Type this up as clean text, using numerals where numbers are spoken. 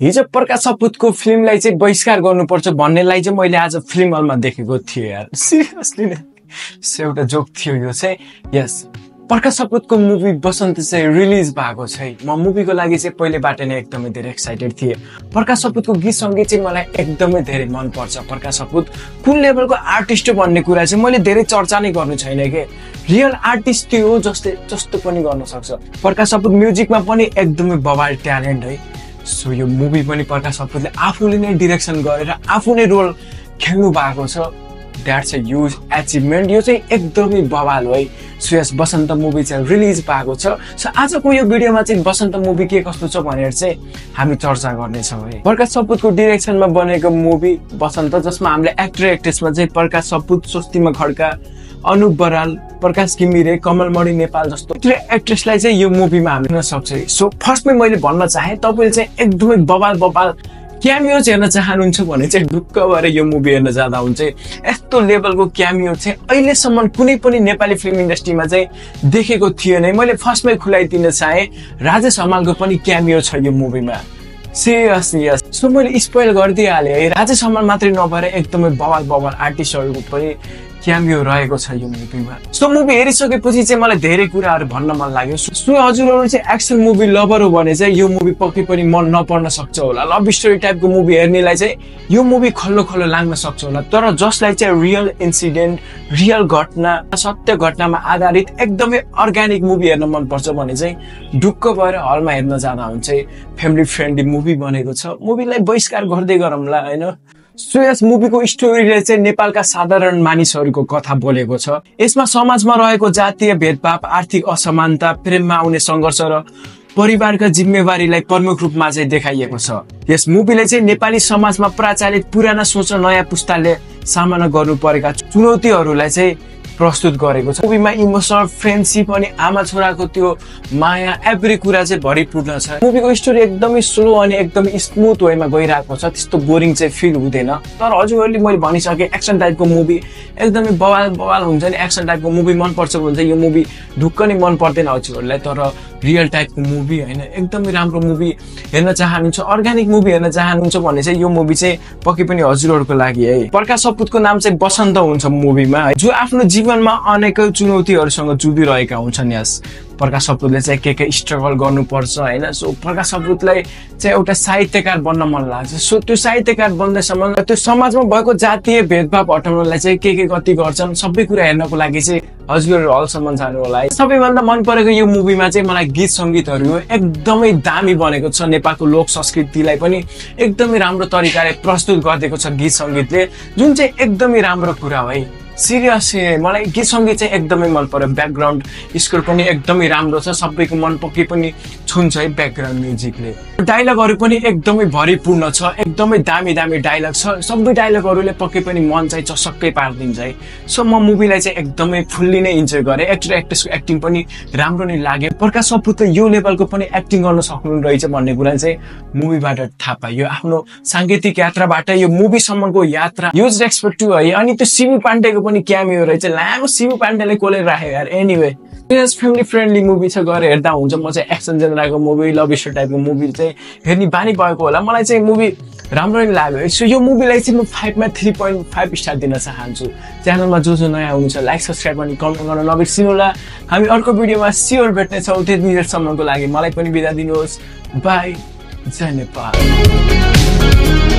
हिजो प्रकाश सपुतको फिल्मलाई चाहिँ बहिष्कार गर्नुपर्छ भन्नेलाई चाहिँ मैले आज फिल्म हलमा देखेको थिएँ यार। सिरियसली नै एउटा जोक थियो यो चाहिँ। यस, प्रकाश सपुतको मुभी बसन्त चाहिँ रिलिज भएको छ। म मुभीको लागि चाहिँ पहिलेबाट नै एकदमै धेरै एक्साइटेड थिएँ। प्रकाश सपुतको गीत सङ्गीत चाहिँ मलाई एकदमै धेरै मनपर्छ। प्रकाश सपुत कुन लेभलको आर्टिस्ट हो भन्ने कुरा चाहिँ मैले धेरै चर्चा नै गर्नु छैन कि रियल आर्टिस्ट त्यो हो जस्तो पनि गर्न सक्छ। प्रकाश सपुत म्युजिकमा पनि एकदमै बवाल ट्यालेन्ट है। सो यो मुभी पनि प्रकाश सपुतले आफूले नै डिरेक्सन गरेर आफू नै रोल खेल्नु भएको छ। That's a huge achievement. यो चाहिँ एकदमै बवाल हो है। सो यस बसन्त मुभी चाहिँ रिलिज भएको छ। सो आजको यो भिडियोमा चाहिँ बसन्त मुभी के कस्तो छ भनेर चाहिँ हामी चर्चा गर्नेछौँ है। प्रकाश सपुतको डिरेक्सनमा बनेको मुभी बसन्त, जसमा हामीले एक्टर एक्ट्रेसमा चाहिँ प्रकाश सपुत, स्वस्तिमा खड्का, अनुप बराल, प्रकाश घिमिरे, कमलमणि नेपाल जस्तो एक्ट्रेसलाई चाहिँ यो मुभीमा हामी हेर्न सक्छ। सो फर्स्टमै मैले भन्न चाहे तपाईँले चाहिँ एकदमै बवाल क्यामियोज हेर्न चाहनुहुन्छ भने चाहिँ ढुक्क भएर यो मुभी हेर्न जाँदा हुन्छ। यस्तो लेभलको क्यामियो चाहिँ अहिलेसम्म कुनै पनि नेपाली फिल्म इन्डस्ट्रीमा चाहिँ देखेको थिएन। मैले फर्स्टमै खुलाइदिन चाहे राजेश हमालको पनि क्यामियो छ यो मुभीमा। सिरियसली यस। सो मैले स्पोइल गरिदिइहालेँ है। राजेश हमाल मात्रै नभएर एकदमै बवाल आर्टिस्टहरूको पनि क्यामियो रहेको छ यो मुभीमा। सो मुभी हेरिसकेपछि चाहिँ मलाई धेरै कुराहरू भन्न मन लाग्यो। सो हजुरहरू चाहिँ एक्सन मुभी लभर हो भने चाहिँ यो मुभी पक्कै पनि मन नपर्न सक्छ होला। लभ स्टोरी टाइपको मुभी हेर्नेलाई चाहिँ यो मुभी खल्लो लाग्न सक्छ होला। तर जसलाई चाहिँ रियल इन्सिडेन्ट, रियल घटना, सत्य घटनामा आधारित एकदमै अर्ग्यानिक मुभी हेर्न मनपर्छ भने चाहिँ ढुक्क भएर हलमा हेर्न जाँदा हुन्छ। फ्यामिली फ्रेन्डली मुभी बनेको छ। मुभीलाई बहिष्कार गर्दै गरौँला होइन। सो यस मुभीको स्टोरीले चाहिँ नेपालका साधारण मानिसहरूको कथा बोलेको छ। यसमा समाजमा रहेको जातीय भेदभाव, आर्थिक असमानता, प्रेममा आउने सङ्घर्ष र परिवारका जिम्मेवारीलाई प्रमुख रूपमा चाहिँ देखाइएको छ। यस मुभीले चाहिँ नेपाली समाजमा प्रचलित पुराना सोच र नयाँ पुस्ताले सामना गर्नु परेका चुनौतीहरूलाई चाहिँ प्रस्तुत गरेको छ। मुभीमा इमोसनल फ्रेन्डसिप अनि आमा छोराको त्यो माया एभ्री कुरा चाहिँ भरिपूर्ण छ। मुभीको स्टोरी एकदमै स्लो अनि एकदमै स्मुथ वेमा गइरहेको छ। त्यस्तो बोरिङ चाहिँ फिल हुँदैन। तर हजुरहरूले मैले भनिसकेँ एक्सन टाइपको मुभी एकदमै बवाल हुन्छ नि। एक्सन टाइपको मुभी मनपर्छ भने चाहिँ यो मुभी ढुक्क नै मन पर्दैन हजुरहरूलाई। तर रियल टाइपको मुभी होइन, एकदमै राम्रो मुभी हेर्न चाहनुहुन्छ, अर्ग्यानिक मुभी हेर्न चाहनुहुन्छ भने चाहिँ यो मुभी चाहिँ पक्कै पनि हजुरहरूको लागि है। प्रकाश सपुतको नाम चाहिँ बसन्त हुन्छ मुभीमा, जो आफ्नो जीवनमा अनेकौं चुनौतीहरूसँग जुधिरहेका हुन्छन्। यस प्रकाश सपुतले चाहिँ के स्ट्रगल गर्नुपर्छ होइन। सो प्रकाश सपुतलाई चाहिँ एउटा साहित्यकार बन्न मन लाग्छ। सो त्यो साहित्यकार बन्दैसम्म त्यो समाजमा भएको जातीय भेदभाव हटाउनलाई चाहिँ के कति गर्छन् सबै कुरा हेर्नको लागि चाहिँ हजुरहरू हलसम्म जानु होला है। सबैभन्दा मन परेको यो मुभीमा चाहिँ मलाई गीत सङ्गीतहरू एकदमै दामी बनेको छ। नेपालको लोक संस्कृतिलाई पनि एकदमै राम्रो तरिकाले प्रस्तुत गरिदिएको छ गीत सङ्गीतले, जुन चाहिँ एकदमै राम्रो कुरा हो है। सिरियसली मलाई गीत सङ्गीत चाहिँ एकदमै मन पर्यो। ब्याकग्राउन्ड स्कोर पनि एकदमै राम्रो छ। सबैको मन पक्कै पनि छुन्छ है ब्याकग्राउन्ड म्युजिकले। डायलगहरू पनि एकदमै भरिपूर्ण छ। एकदमै दामी डायलग छ। सबै डायलगहरूले पक्कै पनि मन चाहिँ चसक्कै पारिदिन्छ है। सो म मुभीलाई चाहिँ एकदमै फुल्ली नै इन्जोय गरेँ। एक्टर एक्ट्रेसको एक्टिङ पनि राम्रो नै लाग्यो। प्रकाश सपुतले यो लेभलको पनि एक्टिङ गर्न सक्नु रहेछ भन्ने कुरा चाहिँ मुभीबाट थाहा पाइयो। आफ्नो साङ्गीतिक यात्राबाट यो मुभीसम्मको यात्रा ह्युज रेस्पेक्ट टु है। अनि त्यो सिमी पाण्डेको पनि क्यामियो रहेछ। लामो सिमी पाण्डेले कोलेर राख्यो यार। एनिवे फ्यामिली फ्रेन्डली मुभी छ, गएर हेर्दा हुन्छ। म चाहिँ एक्सन जेनराको मुभी, लभ स्टोरी टाइपको मुभी चाहिँ हेर्ने बानी भएको होला। मलाई चाहिँ मुभी राम्रो नै लाग्यो। सो यो मुभीलाई चाहिँ म 5 मा 3.5 स्टार दिन चाहन्छु। च्यानलमा जो नयाँ हुनुहुन्छ लाइक सब्सक्राइब अनि कमेन्ट गर्न नबिर्सिनु होला। हामी अर्को भिडियोमा स्योर भेट्नेछौँ। त्यति बेरसम्मको लागि मलाई पनि बिदा दिनुहोस्। बाई। जय नेपाल।